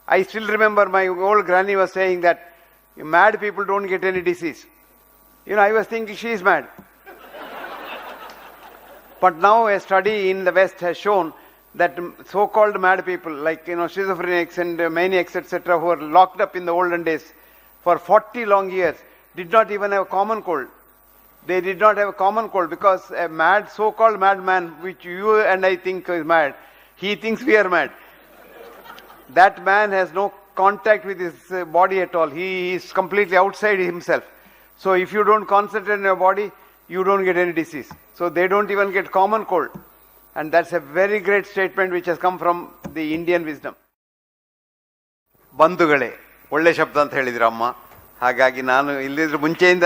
I still remember my old granny was saying that mad people don't get any disease. I was thinking she is mad. But now a study in the West has shown that so-called mad people like, schizophrenics and maniacs, etc., who were locked up in the olden days for 40 long years, did not even have a common cold. They did not have a common cold because a mad, so-called madman, which you and I think is mad, he thinks we are mad. That man has no contact with his body at all. He is completely outside himself. So if you don't concentrate on your body, you don't get any disease. So they don't even get common cold. And that's a very great statement which has come from the Indian wisdom. ಬಂಧುಗಳೇ, ಒಳ್ಳೆ ಶಬ್ದ ಅಂತ ಹೇಳಿದ್ರು ಅಮ್ಮ. ಹಾಗಾಗಿ ನಾನು ಇಲ್ಲಿದ್ರ ಮುಂಚೆಯಿಂದ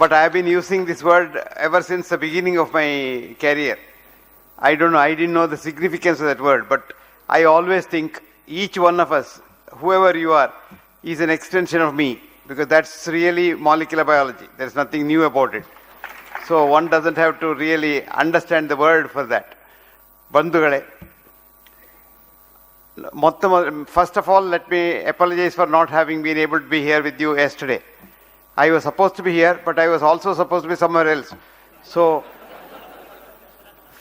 but I have been using this word ever since the beginning of my career. I don't know, I didn't know the significance of that word, but I always think each one of us, whoever you are, is an extension of me, because that's really molecular biology. There's nothing new about it. So one doesn't have to really understand the word for that. ಬಂಧುಗಳೇ, first of all, let me apologize for not having been able to be here with you yesterday. I was supposed to be here, but I was also supposed to be somewhere else. So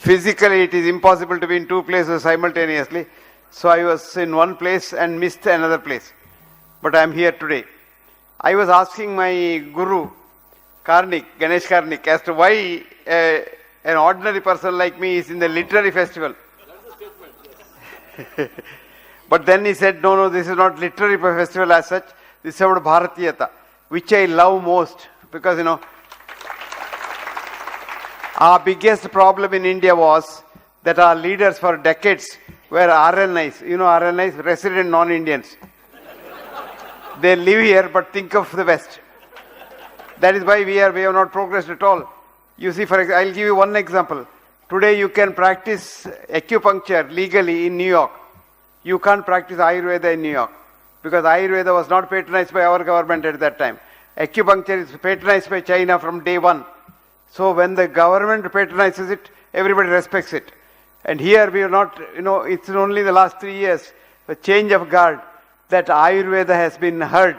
physically it is impossible to be in two places simultaneously. So I was in one place and missed another place. But I am here today. I was asking my guru, Ganesh Karnik, as to why an ordinary person like me is in the literary festival. That's a statement, yes. But then he said, no, this is not literary festival as such. This is about Bharatiyata, which I love most, because our biggest problem in India was that our leaders for decades were RNIs. RNIs, resident non-Indians. They live here but think of the West. That is why we have not progressed at all. You see, for example, I'll give you one example. Today you can practice acupuncture legally in New York. You can't practice Ayurveda in New York, because Ayurveda was not patronized by our government at that time. Acupuncture is patronized by China from day one. So when the government patronizes it, everybody respects it. And here we are not, it's only the last 3 years, a change of guard, that Ayurveda has been heard.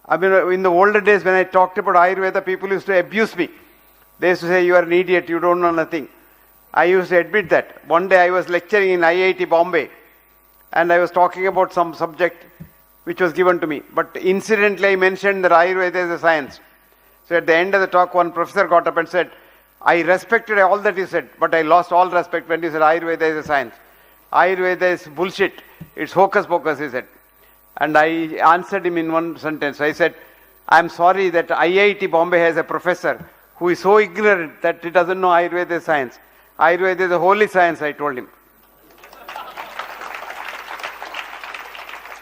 I mean, in the older days when I talked about Ayurveda, people used to abuse me. They used to say, you are an idiot, you don't know nothing. I used to admit that. One day I was lecturing in IIT Bombay, and I was talking about some subject which was given to me. But incidentally I mentioned that Ayurveda is a science. So at the end of the talk, one professor got up and said, I respected all that you said, but I lost all respect when you said Ayurveda is a science. Ayurveda is bullshit. It's hocus pocus, he said. And I answered him in one sentence. I said, I'm sorry that IIT Bombay has a professor who is so ignorant that he doesn't know Ayurveda is science. Ayurveda is a holy science, I told him.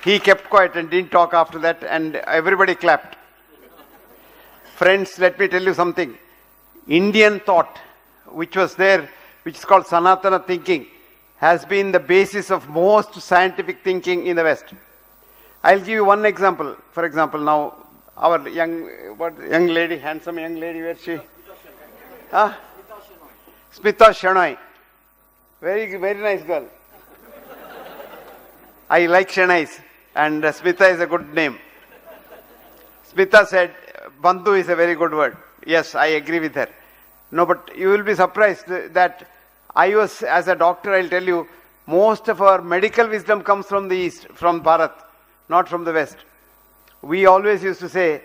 He kept quiet and didn't talk after that, and everybody clapped. Friends, let me tell you something. Indian thought, which was there, which is called Sanatana thinking, has been the basis of most scientific thinking in the West. I'll give you one example. For example, now our young lady, handsome young lady, where is she? Smita Shenoy. Very, very nice girl. I like Shenoys, and Smita is a good name. Smita said, Bandhu is a very good word. Yes, I agree with her. No, but you will be surprised that I was, as a doctor, I'll tell you, most of our medical wisdom comes from the East, from Bharat, not from the West. We always used to say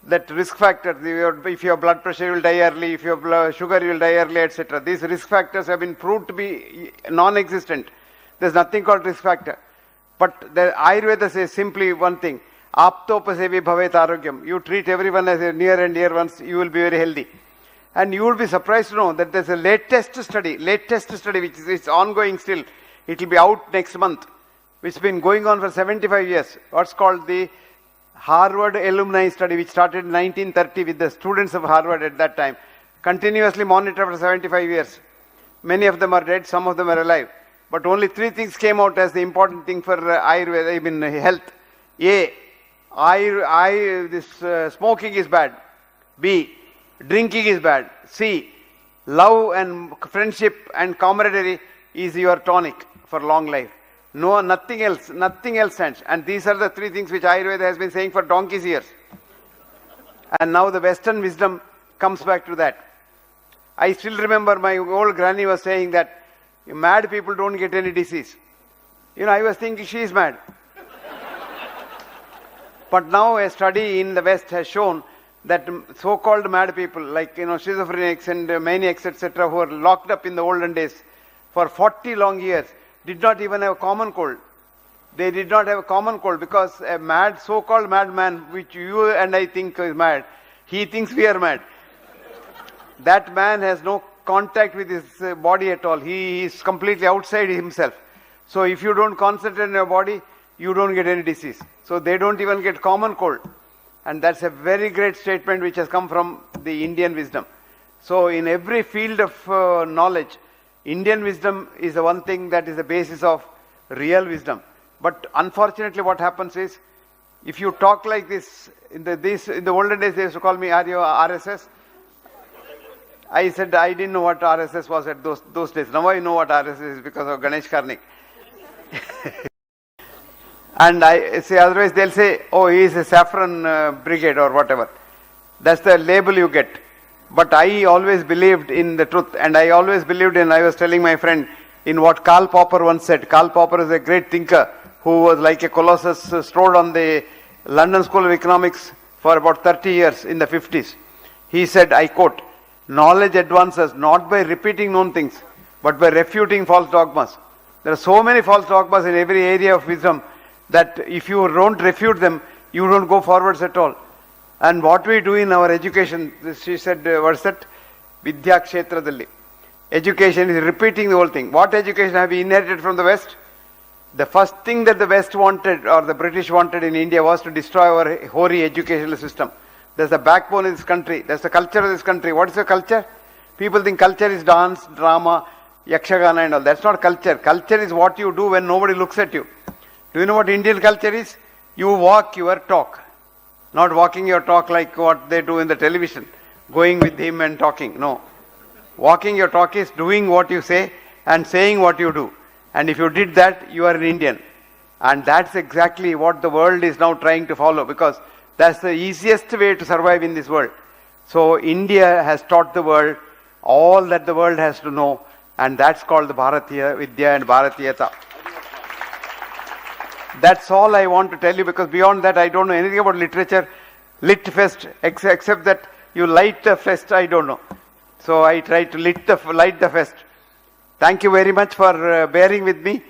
that risk factors, if you have blood pressure, you will die early, if you have sugar, you will die early, etc. These risk factors have been proved to be non-existent. There's nothing called risk factor. But the Ayurveda says simply one thing, Aptopasevi bhavet arogyam. You treat everyone as a near and dear ones, you will be very healthy. And you will be surprised to know that there's a latest study which is ongoing still. It will be out next month, which has been going on for 75 years. What's called the Harvard alumni study, which started in 1930 with the students of Harvard at that time, continuously monitored for 75 years. Many of them are dead, some of them are alive. But only 3 things came out as the important thing for Ayurveda, I mean health. A, smoking is bad. B, drinking is bad. C, love and friendship and camaraderie is your tonic for long life. No, nothing else stands. And these are the three things which Ayurveda has been saying for donkey's years. And now the Western wisdom comes back to that. I still remember my old granny was saying that mad people don't get any disease. I was thinking she is mad. But now a study in the West has shown that so-called mad people like schizophrenics and maniacs etc. who were locked up in the olden days for 40 long years did not even have a common cold. They did not have a common cold because a mad, so-called madman, which you and I think is mad, he thinks we are mad. That man has no contact with his body at all. He is completely outside himself. So if you don't concentrate on your body, you don't get any disease. So they don't even get common cold. And that's a very great statement which has come from the Indian wisdom. So in every field of knowledge, Indian wisdom is the one thing that is the basis of real wisdom. But unfortunately what happens is, if you talk like this, in the olden days they used to call me RSS. I said I didn't know what RSS was at those days. Now I know what RSS is because of Ganesh Karnik. And I say, otherwise they'll say, oh, he is a saffron brigade or whatever. That's the label you get. But I always believed in the truth, and I always believed in, I was telling my friend, in what Karl Popper once said. Karl Popper is a great thinker who was like a colossus, strode on the London School of Economics for about 30 years in the 50s. He said, I quote, knowledge advances not by repeating known things, but by refuting false dogmas. There are so many false dogmas in every area of wisdom that if you don't refute them, you don't go forwards at all. And what we do in our education, she said, what's that? Vidya Kshetradalli. Education is repeating the whole thing. What education have we inherited from the West? The first thing that the West wanted, or the British wanted in India, was to destroy our hoary educational system. That's the backbone of this country. That's the culture of this country. What is the culture? People think culture is dance, drama, yakshagana and all. That's not culture. Culture is what you do when nobody looks at you. Do you know what Indian culture is? You walk your talk. Not walking your talk like what they do in the television. Going with him and talking. No. Walking your talk is doing what you say and saying what you do. And if you did that, you are an Indian. And that's exactly what the world is now trying to follow, because that's the easiest way to survive in this world. So India has taught the world all that the world has to know, and that's called the Bharatiya Vidya and Bharatiyata. That's all I want to tell you, because beyond that I don't know anything about literature, lit fest, except that you light the fest, I don't know. So I try to light the fest. Thank you very much for bearing with me,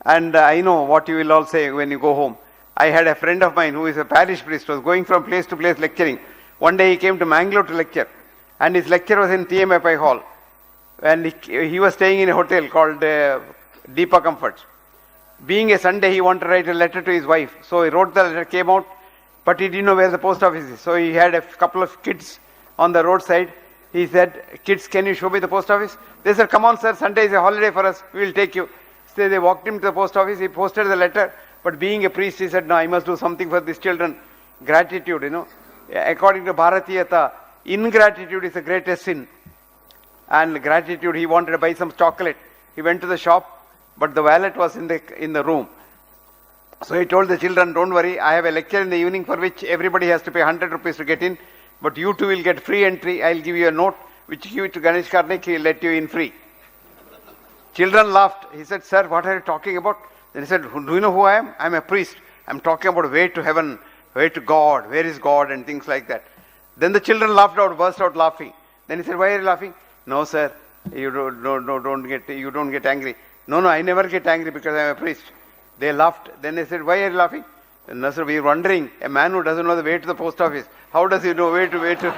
and I know what you will all say when you go home. I had a friend of mine who is a parish priest, was going from place to place lecturing. One day he came to Mangalore to lecture, and his lecture was in TMFI hall. And he was staying in a hotel called Deepa Comforts. Being a Sunday, he wanted to write a letter to his wife. So he wrote the letter, came out, but he didn't know where the post office is. So he had a couple of kids on the roadside. He said, kids, can you show me the post office? They said, come on sir, Sunday is a holiday for us, we will take you. So they walked him to the post office, he posted the letter, but being a priest, he said, no, I must do something for these children. Gratitude, According to Bharatiyata, ingratitude is the greatest sin. And gratitude, he wanted to buy some chocolate. He went to the shop, but the wallet was in the room. So he told the children, don't worry, I have a lecture in the evening for which everybody has to pay 100 rupees to get in, but you two will get free entry. I'll give you a note, which you give it to Ganesh Karnik, he'll let you in free. Children laughed. He said, sir, what are you talking about? Then he said, do you know who I am? I'm a priest. I'm talking about way to heaven, way to God, where is God, and things like that. Then the children burst out laughing. Then he said, why are you laughing? No, sir, you don't get angry. No, I never get angry because I'm a priest. They laughed. Then they said, why are you laughing? No, sir, we are wondering, a man who doesn't know the way to the post office, how does he know way to...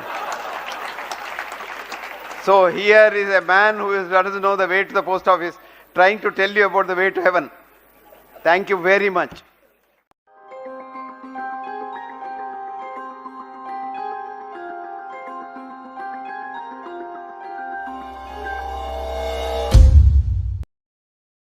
So here is a man who doesn't know the way to the post office, trying to tell you about the way to heaven. Thank you very much.